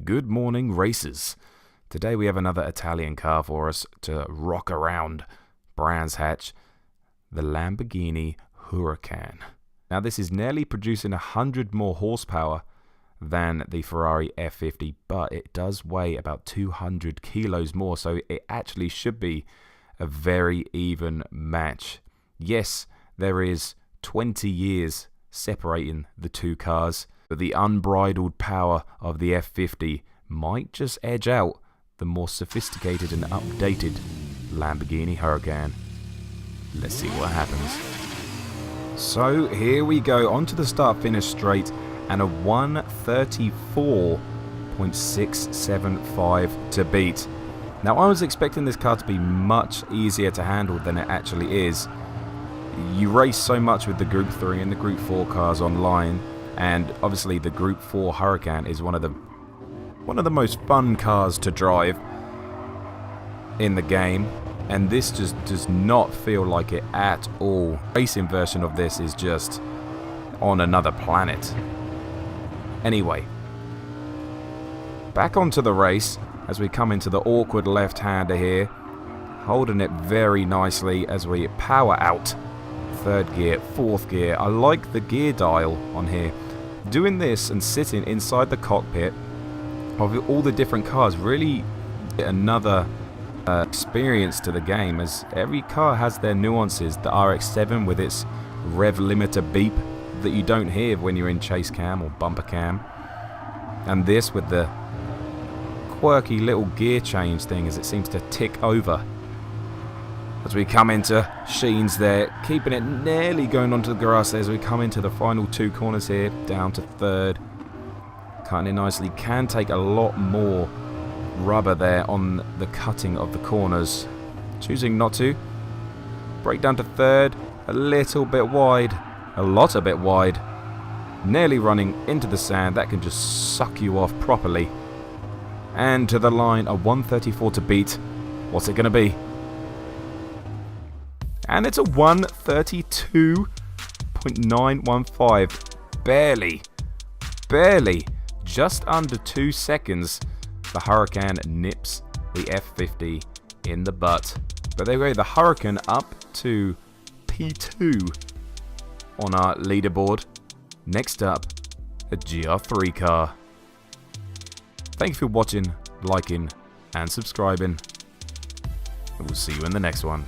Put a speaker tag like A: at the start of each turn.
A: Good morning, racers. Today we have another Italian car for us to rock around Brands Hatch, the Lamborghini Huracan. Now this is nearly producing 100 more horsepower than the Ferrari F50, but it does weigh about 200 kilos more, so it actually should be a very even match. Yes, there is 20 years separating the two cars, but the unbridled power of the F50 might just edge out the more sophisticated and updated Lamborghini Huracan. Let's see what happens. So here we go, onto the start-finish straight, and a 134.675 to beat. Now I was expecting this car to be much easier to handle than it actually is. You race so much with the Group 3 and the Group 4 cars online, and obviously the Group 4 Huracan is one of the most fun cars to drive in the game, and this just does not feel like it at all. The racing version of this is just on another planet. Anyway, back onto the race as we come into the awkward left-hander here, holding it very nicely as we power out. Third gear, fourth gear. I like the gear dial on here. Doing this and sitting inside the cockpit of all the different cars really another experience to the game, as every car has their nuances. The RX-7 with its rev limiter beep that you don't hear when you're in chase cam or bumper cam, and this with the quirky little gear change thing as it seems to tick over as we come into Sheens there, keeping it nearly going onto the grass there as we come into the final two corners here, down to third, cutting it nicely. Can take a lot more rubber there on the cutting of the corners, choosing not to. Break down to third, a little bit wide, a bit wide, nearly running into the sand. That can just suck you off properly. And to the line, a 134 to beat. What's it going to be? And it's a 132.915. Barely, just under 2 seconds, the Huracan nips the F50 in the butt. But there we go, the Huracan up to P2 on our leaderboard. Next up, a GR3 car. Thank you for watching, liking, and subscribing. We'll see you in the next one.